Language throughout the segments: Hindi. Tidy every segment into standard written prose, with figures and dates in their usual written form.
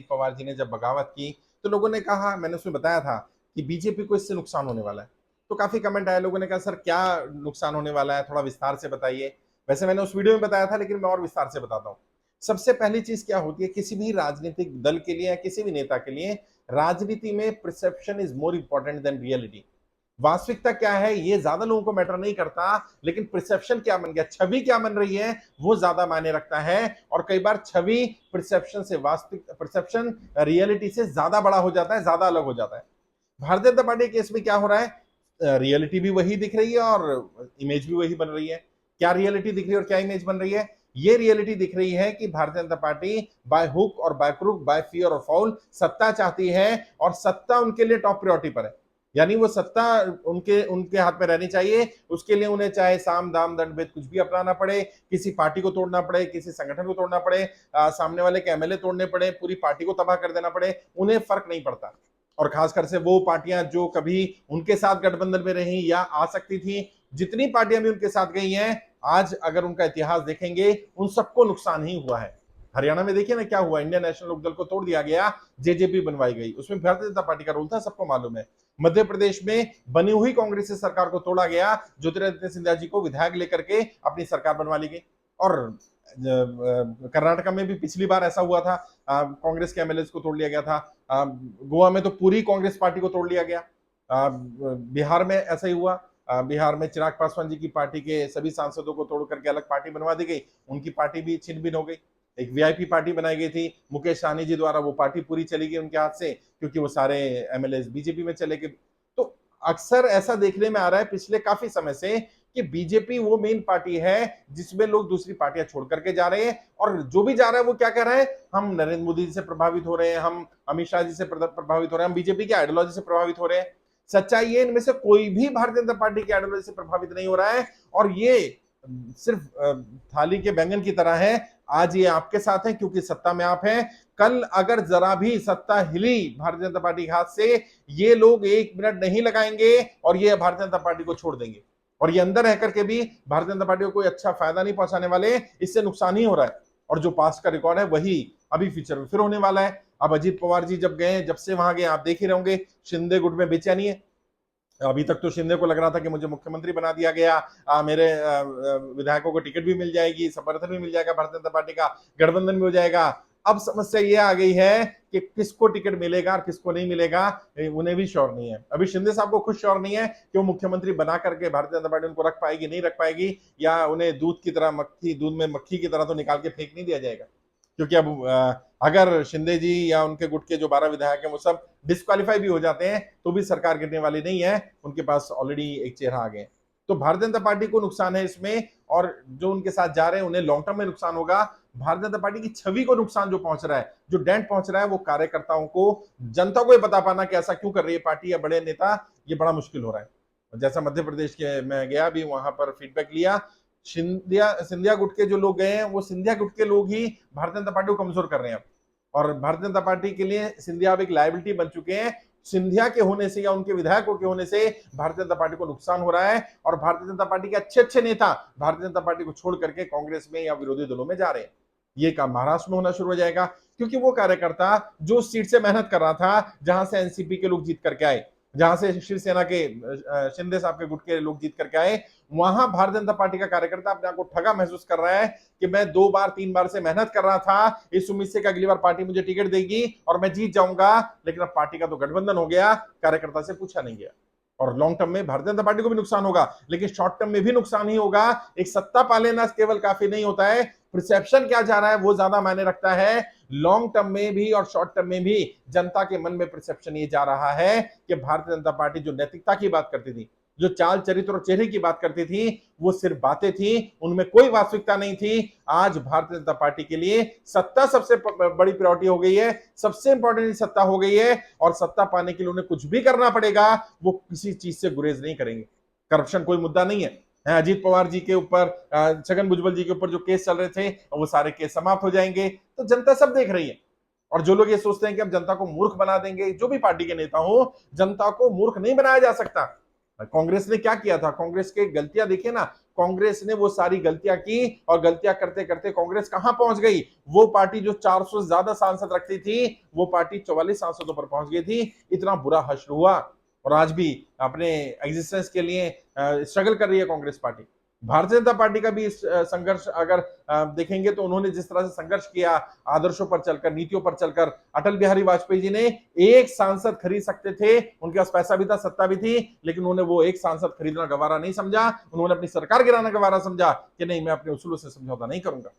पवार जी ने जब बगावत की तो लोगों ने कहा, मैंने उसमें बताया था कि बीजेपी को इससे नुकसान होने वाला है। तो काफी कमेंट आए, लोगों ने कहा सर क्या नुकसान होने वाला है, थोड़ा विस्तार से बताइए। वैसे मैंने उस वीडियो में बताया था, लेकिन मैं और विस्तार से बताता हूँ। सबसे पहली चीज क्या होती है किसी भी राजनीतिक दल के लिए या किसी भी नेता के लिए, राजनीति में perception is more important than reality. वास्तविकता क्या है ये ज्यादा लोगों को मैटर नहीं करता, लेकिन परसेप्शन क्या बन गया, छवि क्या बन रही है, वो ज्यादा मायने रखता है। और कई बार छवि परसेप्शन से, वास्तविक परसेप्शन रियलिटी से ज्यादा बड़ा हो जाता है, ज्यादा अलग हो जाता है। भारतीय जनता पार्टी केस में क्या हो रहा है, रियलिटी भी वही दिख रही है और इमेज भी वही बन रही है। क्या रियलिटी दिख रही है और क्या इमेज बन रही है? ये रियलिटी दिख रही है कि Bharatiya Janata party by hook और बाय क्रुक, बाय फियर और फाउल सत्ता चाहती है, और सत्ता उनके लिए टॉप प्रायोरिटी पर है। यानी वो सत्ता उनके उनके हाथ में रहनी चाहिए। उसके लिए उन्हें चाहे साम दाम दंड भेद कुछ भी अपनाना पड़े, किसी पार्टी को तोड़ना पड़े, किसी संगठन को तोड़ना पड़े, सामने वाले के एमएलए तोड़ने पड़े, पूरी पार्टी को तबाह कर देना पड़े, उन्हें फर्क नहीं पड़ता। और खासकर से वो पार्टियां जो कभी उनके साथ गठबंधन में रही या आ सकती थी, जितनी पार्टियां भी उनके साथ गई हैं, आज अगर उनका इतिहास देखेंगे उन सबको नुकसान ही हुआ है। हरियाणा में देखिए ना क्या हुआ, इंडियन नेशनल लोकदल को तोड़ दिया गया, जेजेपी बनवाई गई, उसमें भारतीय जनता पार्टी का रोल था, सबको मालूम है। मध्य प्रदेश में बनी हुई कांग्रेस सरकार को तोड़ा गया, ज्योतिरादित्य सिंधिया जी को विधायक लेकर के अपनी सरकार बनवा ली गई। और कर्नाटक में भी पिछली बार ऐसा हुआ था, कांग्रेस के एमएलए को तोड़ लिया गया था। गोवा में तो पूरी कांग्रेस पार्टी को तोड़ लिया गया। बिहार में ऐसा ही हुआ। बिहार में चिराग पासवान जी की पार्टी के सभी सांसदों को तोड़ करके अलग पार्टी बनवा दी गई, उनकी पार्टी भी छिन भिन हो गई। एक वीआईपी पार्टी बनाई गई थी मुकेश सहनी जी द्वारा, वो पार्टी पूरी चली गई उनके हाथ से, क्योंकि वो सारे एमएलए बीजेपी में चले गए। तो अक्सर ऐसा देखने में आ रहा है पिछले काफी समय से कि बीजेपी वो मेन पार्टी है जिसमें लोग दूसरी पार्टियां छोड़ करके जा रहे हैं, और जो भी जा रहा है वो क्या कह रहे हैं, हम नरेंद्र मोदी जी से प्रभावित हो रहे हैं, हम अमित शाह जी से प्रभावित हो रहे हैं, हम बीजेपी की आइडियोलॉजी से प्रभावित हो रहे हैं। सच्चाई ये इनमें से कोई भी भारतीय जनता पार्टी की आइडियोलॉजी से प्रभावित नहीं हो रहा है, और ये सिर्फ थाली के बैंगन की तरह है। आज ये आपके साथ है क्योंकि सत्ता में आप हैं, कल अगर जरा भी सत्ता हिली भारतीय जनता पार्टी के हाथ से, ये लोग एक मिनट नहीं लगाएंगे और ये भारतीय जनता पार्टी को छोड़ देंगे। और ये अंदर रह करके भी भारतीय जनता पार्टी को कोई अच्छा फायदा नहीं पहुंचाने वाले, इससे नुकसान ही हो रहा है। और जो पास्ट का रिकॉर्ड है वही अभी फ्यूचर में फिर होने वाला है। अब अजीत पवार जी जब गए, जब से वहां गए, आप देख ही रहे होंगे, शिंदे गुट में बेचैनी है। अभी तक तो शिंदे को लग रहा था कि मुझे मुख्यमंत्री बना दिया गया, मेरे विधायकों को टिकट भी मिल जाएगी, समर्थन भी मिल जाएगा, भारतीय जनता पार्टी का गठबंधन भी हो जाएगा। अब समस्या ये आ गई है कि किसको टिकट मिलेगा और किसको नहीं मिलेगा, उन्हें भी श्योर नहीं है। अभी शिंदे साहब को खुद श्योर नहीं है कि वो मुख्यमंत्री बना करके भारतीय जनता पार्टी उनको रख पाएगी, नहीं रख पाएगी, या उन्हें दूध की तरह मक्खी, दूध में मक्खी की तरह तो निकाल के फेंक नहीं दिया जाएगा। क्योंकि अब अगर शिंदे जी या उनके गुट के जो 12 विधायक हैं वो सब डिस्क्वालीफाई भी हो जाते हैं तो भी सरकार गिरने वाली नहीं है, उनके पास ऑलरेडी एक चेहरा आ गए। तो भारतीय जनता पार्टी को नुकसान है इसमें, और जो उनके साथ जा रहे हैं उन्हें लॉन्ग टर्म में नुकसान होगा। भारतीय जनता पार्टी की छवि को नुकसान जो पहुंच रहा है, जो डेंट पहुंच रहा है, वो कार्यकर्ताओं को, जनता को ये बता पाना कि ऐसा क्यों कर रही है पार्टी या बड़े नेता, ये बड़ा मुश्किल हो रहा है। जैसा मध्य प्रदेश के मैं गया भी, वहां पर फीडबैक लिया, सिंधिया गुट के जो लोग गए हैं वो सिंधिया गुट के लोग ही भारतीय जनता पार्टी को कमजोर कर रहे हैं। और भारतीय जनता पार्टी के लिए सिंधिया अब एक लायबिलिटी बन चुके हैं। सिंधिया के होने से या उनके विधायकों के होने से भारतीय जनता पार्टी को नुकसान हो रहा है, और भारतीय जनता पार्टी के अच्छे अच्छे नेता भारतीय जनता पार्टी को छोड़ करके कांग्रेस में या विरोधी दलों में जा रहे हैं। ये काम महाराष्ट्र में होना शुरू हो जाएगा, क्योंकि वो कार्यकर्ता जो सीट से मेहनत कर रहा था, जहां से एनसीपी के लोग जीत करके आए, जहां से शिवसेना के शिंदे साहब के गुट के लोग जीत करके आए, वहां भारतीय जनता पार्टी का कार्यकर्ता अपने आप को ठगा महसूस कर रहा है कि मैं 2 बार 3 बार से मेहनत कर रहा था, इस उम्मीद से कि अगली बार पार्टी मुझे टिकट देगी और मैं जीत जाऊंगा, लेकिन अब पार्टी का तो गठबंधन हो गया, कार्यकर्ता से पूछा नहीं गया। और लॉन्ग टर्म में भारतीय जनता पार्टी को भी नुकसान होगा, लेकिन शॉर्ट टर्म में भी नुकसान ही होगा। एक सत्ता पा लेना केवल काफी नहीं होता है, परसेप्शन क्या जा रहा है वो ज्यादा मायने रखता है। लॉन्ग टर्म में भी और शॉर्ट टर्म में भी जनता के मन में परसेप्शन ये जा रहा है कि भारतीय जनता पार्टी जो नैतिकता की बात करती थी, जो चाल चरित्र और चेहरे की बात करती थी, वो सिर्फ बातें थी, उनमें कोई वास्तविकता नहीं थी। आज भारतीय जनता पार्टी के लिए सत्ता सबसे बड़ी प्रायोरिटी हो गई है, सबसे इंपॉर्टेंट सत्ता हो गई है, और सत्ता पाने के लिए उन्हें कुछ भी करना पड़ेगा, वो किसी चीज से गुरेज नहीं करेंगे। करप्शन कोई मुद्दा नहीं है। अजीत पवार जी के ऊपर, छगन भुजबल जी के ऊपर जो केस चल रहे थे, वो सारे केस समाप्त हो जाएंगे, तो जनता सब देख रही है। और जो लोग ये सोचते हैं कि अब जनता को मूर्ख बना देंगे, जो भी पार्टी के नेता हो, जनता को मूर्ख नहीं बनाया जा सकता। कांग्रेस ने क्या किया था, कांग्रेस के गलतियां देखिए ना, कांग्रेस ने वो सारी गलतियां की और गलतियां करते करते कांग्रेस कहां पहुंच गई। वो पार्टी जो 400 से ज्यादा सांसद रखती थी, वो पार्टी 44 सांसदों पर पहुंच गई थी। इतना बुरा हश्र हुआ और आज भी अपने एग्जिस्टेंस के लिए स्ट्रगल कर रही है कांग्रेस पार्टी। भारतीय जनता पार्टी का भी इस संघर्ष अगर देखेंगे तो उन्होंने जिस तरह से संघर्ष किया, आदर्शों पर चलकर, नीतियों पर चलकर। अटल बिहारी वाजपेयी जी ने एक सांसद खरीद सकते थे, उनके पास पैसा भी था, सत्ता भी थी, लेकिन उन्होंने वो एक सांसद खरीदना गवारा नहीं समझा। उन्होंने अपनी सरकार गिराना गवारा समझा कि नहीं, मैं अपने उसूलों से समझौता नहीं करूंगा।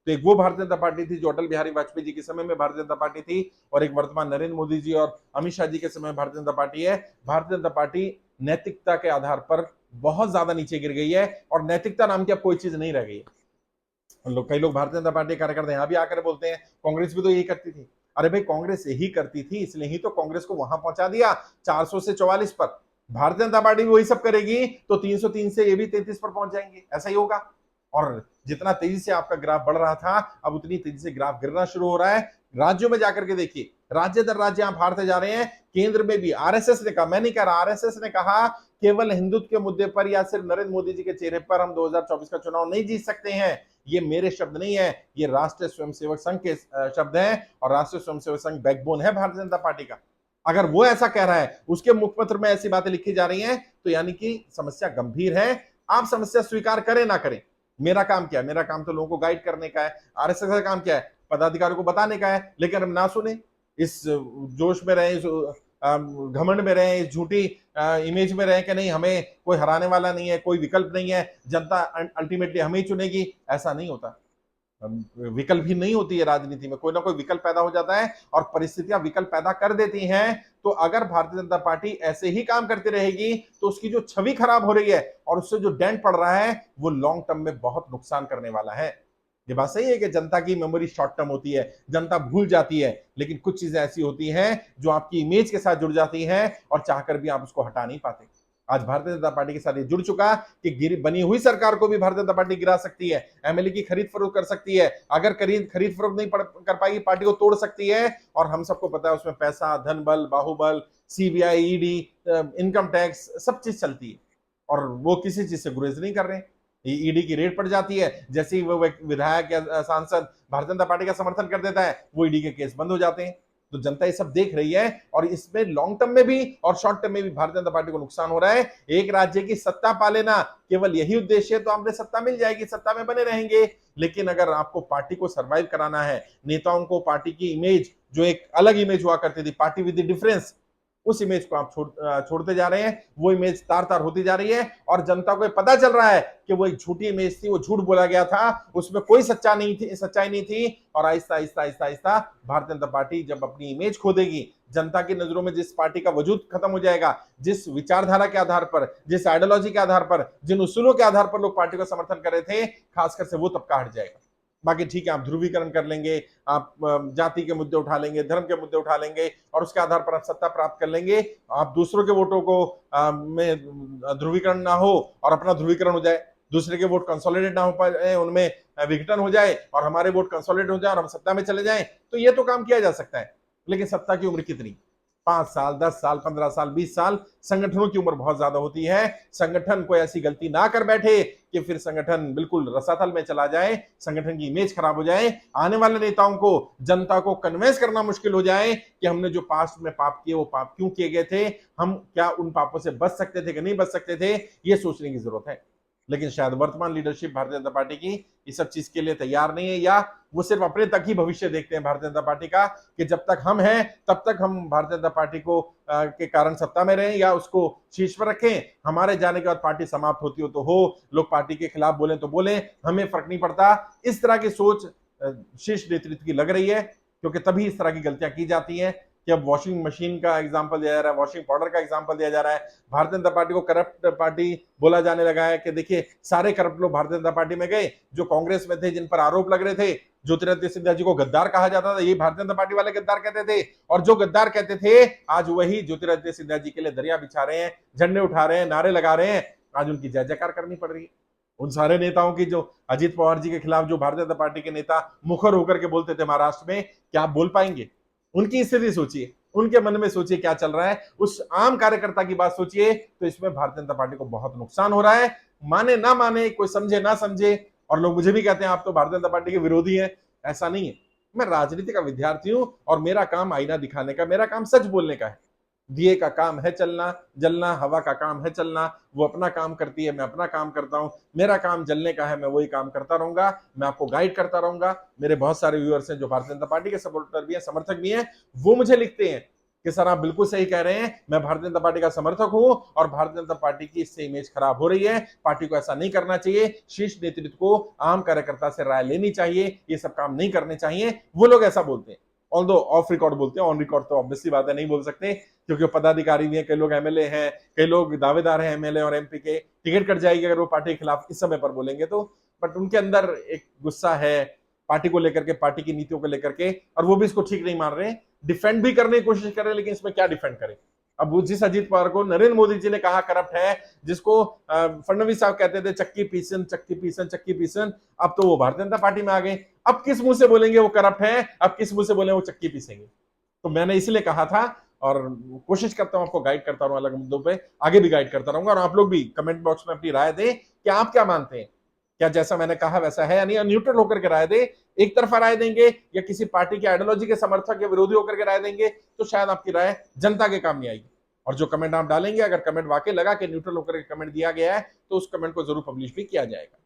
तो एक वो भारतीय जनता पार्टी थी जो अटल बिहारी वाजपेयी जी के समय में भारतीय जनता पार्टी थी, और एक वर्तमान नरेंद्र मोदी जी और अमित शाह जी के समय में भारतीय जनता पार्टी है। भारतीय जनता पार्टी नैतिकता के आधार पर बहुत ज्यादा नीचे गिर गई है और नैतिकता नाम की अब कोई चीज नहीं रह गई है। कई लोग भारतीय जनता पार्टी कार्यकर्ता यहां भी आकर बोलते हैं कांग्रेस भी तो यही करती थी। अरे भाई, कांग्रेस यही करती थी, इसलिए ही तो कांग्रेस को वहां पहुंचा दिया 400 से 44 पर। भारतीय जनता पार्टी भी वही सब करेगी तो 303 से ये भी 33 पर पहुंच जाएंगे, ऐसा ही होगा। और जितना तेजी से आपका ग्राफ बढ़ रहा था, अब उतनी तेजी से ग्राफ गिरना शुरू हो रहा है। राज्यों में जाकर के देखिए, राज्य दर राज्य आप हारते जा रहे हैं। केंद्र में भी आरएसएस ने कहा, मैं नहीं कह रहा, आरएसएस ने कहा केवल हिंदुत्व के मुद्दे पर या सिर्फ नरेंद्र मोदी जी के चेहरे पर हम 2024 का चुनाव नहीं जीत सकते हैं। ये मेरे शब्द नहीं है, ये राष्ट्रीय स्वयंसेवक संघ के शब्द हैं, और राष्ट्रीय स्वयंसेवक संघ बैकबोन है भारतीय जनता पार्टी का। अगर वो ऐसा कह रहा है, उसके मुखपत्र में ऐसी बातें लिखी जा रही हैं, तो यानी कि समस्या गंभीर है। आप समस्या स्वीकार करें ना करें, मेरा काम क्या है? मेरा काम तो लोगों को गाइड करने का है। आरएसएस का काम क्या है? पदाधिकारियों को बताने का है। लेकिन हम ना सुने, इस जोश में रहे, इस घमंड में रहे, इस झूठी इमेज में रहे कि नहीं, हमें कोई हराने वाला नहीं है, कोई विकल्प नहीं है, जनता अल्टीमेटली हमें ही चुनेगी। ऐसा नहीं होता। विकल्प भी नहीं होती है राजनीति में, कोई ना कोई विकल्प पैदा हो जाता है और परिस्थितियां विकल्प पैदा कर देती हैं। तो अगर भारतीय जनता पार्टी ऐसे ही काम करती रहेगी तो उसकी जो छवि खराब हो रही है और उससे जो डेंट पड़ रहा है, वो लॉन्ग टर्म में बहुत नुकसान करने वाला है। ये बात सही है कि जनता की मेमोरी शॉर्ट टर्म होती है, जनता भूल जाती है, लेकिन कुछ चीजें ऐसी होती हैं जो आपकी इमेज के साथ जुड़ जाती हैं और चाहकर भी आप उसको हटा नहीं पाते। आज भारतीय जनता पार्टी के साथ ये जुड़ चुका कि गिरी बनी हुई सरकार को भी भारतीय जनता पार्टी गिरा सकती है, एमएलए की खरीद फरोख्त कर सकती है। अगर खरीद फरोख्त नहीं कर पाएगी, पार्टी को तोड़ सकती है। और हम सबको पता है उसमें पैसा, धन बल, बाहुबल, सीबीआई, ईडी, इनकम टैक्स, सब चीज चलती है, और वो किसी चीज से गुरेज नहीं कर रहे। ईडी की रेड पड़ जाती है, जैसे ही वो विधायक या सांसद भारतीय जनता पार्टी का समर्थन कर देता है, वो ईडी के केस बंद हो जाते हैं। तो जनता ये सब देख रही है, और इसमें लॉन्ग टर्म में भी और शॉर्ट टर्म में भी भारतीय जनता पार्टी को नुकसान हो रहा है। एक राज्य की सत्ता पा लेना, केवल यही उद्देश्य है तो आपने सत्ता मिल जाएगी, सत्ता में बने रहेंगे। लेकिन अगर आपको पार्टी को सर्वाइव कराना है, नेताओं को पार्टी की इमेज, जो एक अलग इमेज हुआ करती थी, पार्टी विद द डिफरेंस, उस इमेज को आप छोड़ते जा रहे हैं। वो इमेज तार तार होती जा रही है और जनता को पता चल रहा है कि वो एक झूठी इमेज थी, वो झूठ बोला गया था, उसमें कोई सच्चाई नहीं थी। और आहिस्ता आहिस्ता आहिस्ता आहिस्ता भारतीय जनता पार्टी जब अपनी इमेज खो देगी, जनता की नजरों में जिस पार्टी का वजूद खत्म हो जाएगा, जिस विचारधारा के आधार पर, जिस आइडियोलॉजी के आधार पर, जिन उसूलों के आधार पर लोग पार्टी को समर्थन कर रहे थे, खासकर से वो तबका हट जाएगा। बाकी ठीक है, आप ध्रुवीकरण कर लेंगे, आप जाति के मुद्दे उठा लेंगे, धर्म के मुद्दे उठा लेंगे, और उसके आधार पर आप सत्ता प्राप्त कर लेंगे। आप दूसरों के वोटों को में ध्रुवीकरण ना हो और अपना ध्रुवीकरण हो जाए, दूसरे के वोट कंसोलिडेट ना हो पाए, उनमें विघटन हो जाए और हमारे वोट कंसोलिडेट हो जाए और हम सत्ता में चले जाएं, तो ये तो काम किया जा सकता है। लेकिन सत्ता की उम्र कितनी? 5 साल, 10 साल, 15 साल, 20 साल। संगठनों की उम्र बहुत ज्यादा होती है। संगठन कोई ऐसी गलती ना कर बैठे कि फिर संगठन बिल्कुल रसातल में चला जाए, संगठन की इमेज खराब हो जाए, आने वाले नेताओं को, जनता को कन्विंस करना मुश्किल हो जाए कि हमने जो पास्ट में पाप किए, वो पाप क्यों किए गए थे, हम क्या उन पापों से बच सकते थे कि नहीं बच सकते थे, ये सोचने की जरूरत है। लेकिन शायद वर्तमान लीडरशिप भारतीय जनता पार्टी की इस सब चीज के लिए तैयार नहीं है, या वो सिर्फ अपने तक ही भविष्य देखते हैं भारतीय जनता पार्टी का, कि जब तक हम हैं तब तक हम भारतीय जनता पार्टी को के कारण सत्ता में रहें या उसको शीर्ष पर रखें। हमारे जाने के बाद पार्टी समाप्त होती हो तो हो, लोग पार्टी के खिलाफ बोले तो बोले, हमें फर्क नहीं पड़ता। इस तरह की सोच शीर्ष नेतृत्व की लग रही है, क्योंकि तभी इस तरह की गलतियां की जाती हैं कि अब वॉशिंग मशीन का एग्जांपल दिया जा रहा है, वॉशिंग पाउडर का एग्जांपल दिया जा रहा है। भारतीय जनता पार्टी को करप्ट पार्टी बोला जाने लगा है कि देखिए सारे करप्ट लोग भारतीय जनता पार्टी में गए, जो कांग्रेस में थे, जिन पर आरोप लग रहे थे। ज्योतिरादित्य सिंधिया जी को गद्दार कहा जाता था, ये भारतीय जनता पार्टी वाले गद्दार कहते थे, और जो गद्दार कहते थे आज वही ज्योतिरादित्य सिंधिया जी के लिए दरिया बिछा रहे हैं, झंडे उठा रहे हैं, नारे लगा रहे हैं। आज उनकी जय जयकार करनी पड़ रही है। उन सारे नेताओं की, जो अजीत पवार जी के खिलाफ जो भारतीय जनता पार्टी के नेता मुखर होकर के बोलते थे महाराष्ट्र में, क्या आप बोल पाएंगे? उनकी स्थिति सोचिए, उनके मन में सोचिए क्या चल रहा है, उस आम कार्यकर्ता की बात सोचिए, तो इसमें भारतीय जनता पार्टी को बहुत नुकसान हो रहा है। माने ना माने, कोई समझे ना समझे, और लोग मुझे भी कहते हैं आप तो भारतीय जनता पार्टी के विरोधी हैं। ऐसा नहीं है, मैं राजनीति का विद्यार्थी हूं और मेरा काम आईना दिखाने का, मेरा काम सच बोलने का है। दिए का काम है चलना जलना, हवा का काम है चलना, वो अपना काम करती है, मैं अपना काम करता हूं। मेरा काम जलने का है, मैं वही काम करता रहूंगा, मैं आपको गाइड करता रहूंगा। मेरे बहुत सारे व्यूअर्स हैं जो भारतीय जनता पार्टी के सपोर्टर भी हैं, समर्थक भी हैं, वो मुझे लिखते हैं कि सर आप बिल्कुल सही कह रहे हैं, मैं भारतीय जनता पार्टी का समर्थक हूं और भारतीय जनता पार्टी की इससे इमेज खराब हो रही है, पार्टी को ऐसा नहीं करना चाहिए, शीर्ष नेतृत्व को आम कार्यकर्ता से राय लेनी चाहिए, ये सब काम नहीं करने चाहिए। वो लोग ऐसा बोलते हैं, ऑल्दो ऑफ रिकॉर्ड बोलते हैं, ऑन रिकॉर्ड तो ऑब्वियसली बात है नहीं बोल सकते, क्योंकि पदाधिकारी भी हैं, कई लोग एमएलए हैं, कई लोग दावेदार हैं एमएलए और एमपी के, टिकट कट जाएगी अगर वो पार्टी के खिलाफ इस समय पर बोलेंगे तो। बट उनके अंदर एक गुस्सा है पार्टी को लेकर के, पार्टी की नीतियों को लेकर के, और वो भी इसको ठीक नहीं मान रहे, डिफेंड भी करने की कोशिश कर रहे हैं, लेकिन इसमें क्या डिफेंड करें। अब वो जिस अजीत पवार को नरेंद्र मोदी जी ने कहा करप्ट है, जिसको फडणवीस साहब कहते थे चक्की पीसन चक्की पीसन चक्की पीसन, अब तो वो भारतीय जनता पार्टी में आ गए। अब किस मुंह से बोलेंगे वो करप्ट है, अब किस मुंह से बोले वो चक्की पीसेंगे। तो मैंने इसलिए कहा था, और कोशिश करता हूं आपको गाइड करता रहूं अलग मुद्दों पे, आगे भी गाइड करता रहूंगा। और आप लोग भी कमेंट बॉक्स में अपनी राय दें कि आप क्या मानते हैं, क्या जैसा मैंने कहा वैसा है या नहीं, न्यूट्रल होकर के राय दें। एक तरफा राय देंगे या किसी पार्टी के आइडियोलॉजी के समर्थक या विरोधी होकर के राय देंगे, तो शायद आपकी राय जनता के काम नहीं आएगी। और जो कमेंट आप डालेंगे, अगर कमेंट वाकई लगा कि न्यूट्रल होकर के कमेंट दिया गया है, तो उस कमेंट को जरूर पब्लिश भी किया जाएगा।